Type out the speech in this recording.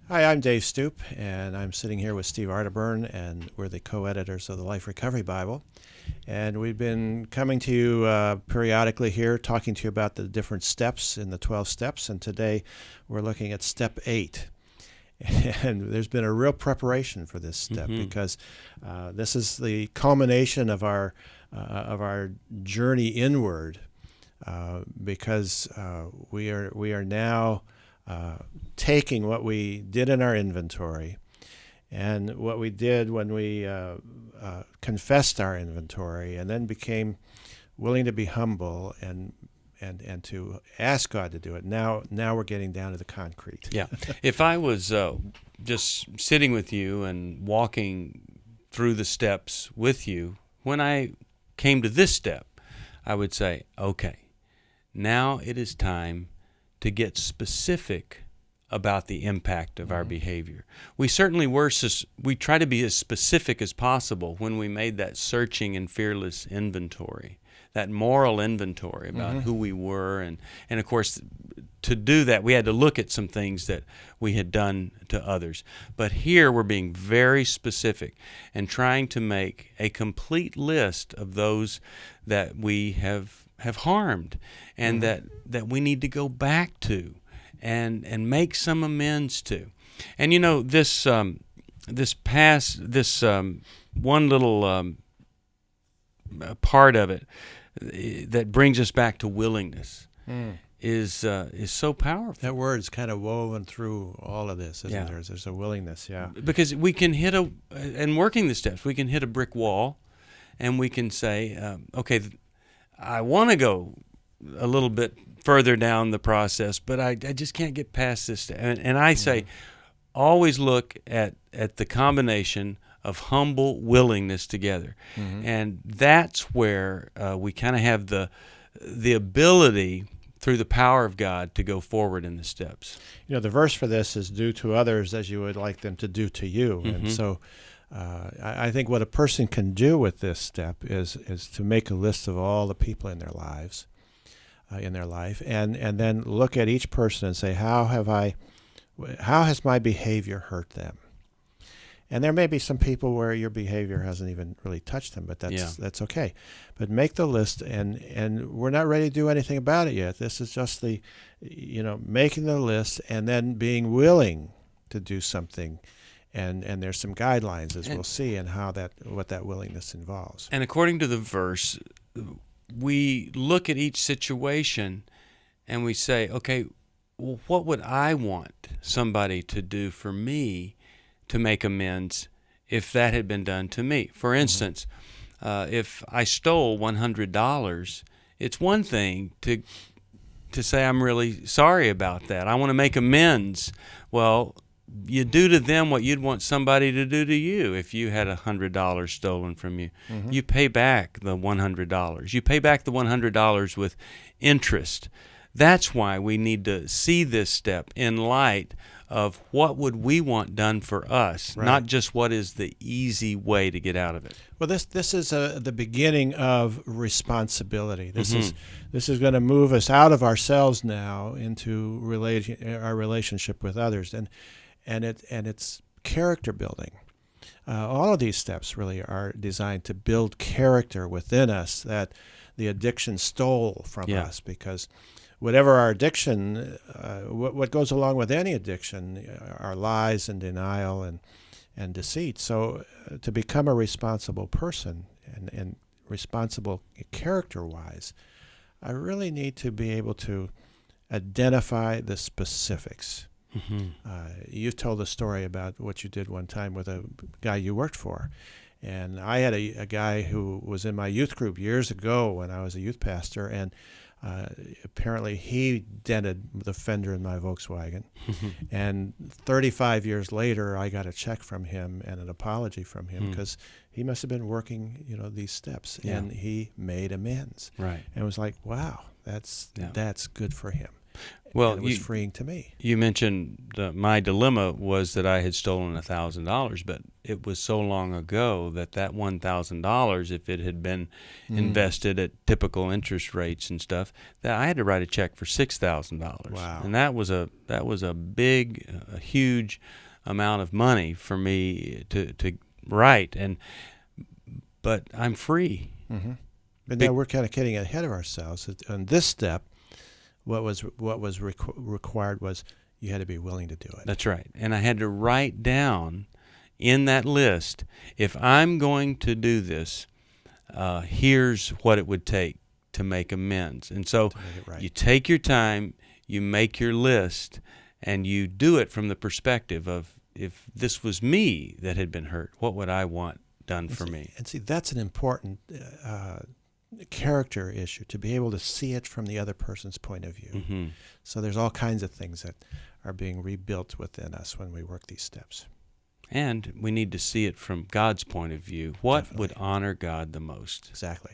Hi, I'm Dave Stoop, and I'm sitting here with Steve Arterburn, and we're the co-editors of the Life Recovery Bible. And we've been coming to you periodically here, talking to you about the different steps in the 12 steps, and today we're looking at step 8. And there's been a real preparation for this step because this is the culmination of our journey inward, because we are now taking what we did in our inventory and what we did when we confessed our inventory and then became willing to be humble and to ask God to do it. Now we're getting down to the concrete. Yeah. If I was just sitting with you and walking through the steps with you, when I came to this step, I would say, okay, now it is time to get specific about the impact of our behavior. We certainly we try to be as specific as possible when we made that searching and fearless inventory, that moral inventory about who we were. And of course, to do that, we had to look at some things that we had done to others. But here we're being very specific and trying to make a complete list of those that we have harmed and that we need to go back to and make some amends to. And you know, this one little part of it that brings us back to willingness is so powerful. That word's kind of woven through all of this, isn't there? There's a willingness, Because we can and working the steps, we can hit a brick wall and we can say, okay, I want to go a little bit further down the process, but I just can't get past this. And I say, always look at the combination of humble willingness together. And that's where we kind of have the ability through the power of God to go forward in the steps. You know, the verse for this is do to others as you would like them to do to you. And so I think what a person can do with this step is to make a list of all the people in their lives, in their life, and then look at each person and say, how has my behavior hurt them? And there may be some people where your behavior hasn't even really touched them, but that's okay. But make the list, and we're not ready to do anything about it yet. This is just making the list and then being willing to do something. And there's some guidelines, as we'll see, in what that willingness involves. And according to the verse, we look at each situation and we say, okay, well, what would I want somebody to do for me to make amends if that had been done to me? For instance, if I stole $100, it's one thing to say, I'm really sorry about that. I want to make amends. Well, you do to them what you'd want somebody to do to you if you had $100 stolen from you. You pay back the $100. You pay back the $100 with interest. That's why we need to see this step in light of what would we want done for us, not just what is the easy way to get out of it. Well, this is the beginning of responsibility. This is going to move us out of ourselves now into our relationship with others, and it's character building. All of these steps really are designed to build character within us that the addiction stole from us, because whatever our addiction, what goes along with any addiction are lies and denial and deceit. So to become a responsible person and responsible character-wise, I really need to be able to identify the specifics. You told a story about what you did one time with a guy you worked for. And I had a guy who was in my youth group years ago when I was a youth pastor, and apparently he dented the fender in my Volkswagen. And 35 years later, I got a check from him and an apology from him because he must have been working, these steps, and he made amends. Right. And it was like, wow, that's good for him. Well, and it was freeing to me. You mentioned my dilemma was that I had stolen $1,000, but it was so long ago that $1,000, if it had been invested at typical interest rates and stuff, that I had to write a check for $6,000. Wow. And that was a big, a huge amount of money for me to write. But I'm free. Mm-hmm. But now we're kind of getting ahead of ourselves. On this step, what was required was you had to be willing to do it. That's right. And I had to write down in that list, if I'm going to do this, here's what it would take to make amends. And so you take your time, you make your list, and you do it from the perspective of, if this was me that had been hurt, what would I want done for me? And see, that's an important character issue, to be able to see it from the other person's point of view. Mm-hmm. So there's all kinds of things that are being rebuilt within us when we work these steps. And we need to see it from God's point of view. What Definitely. would honor God the most? Exactly.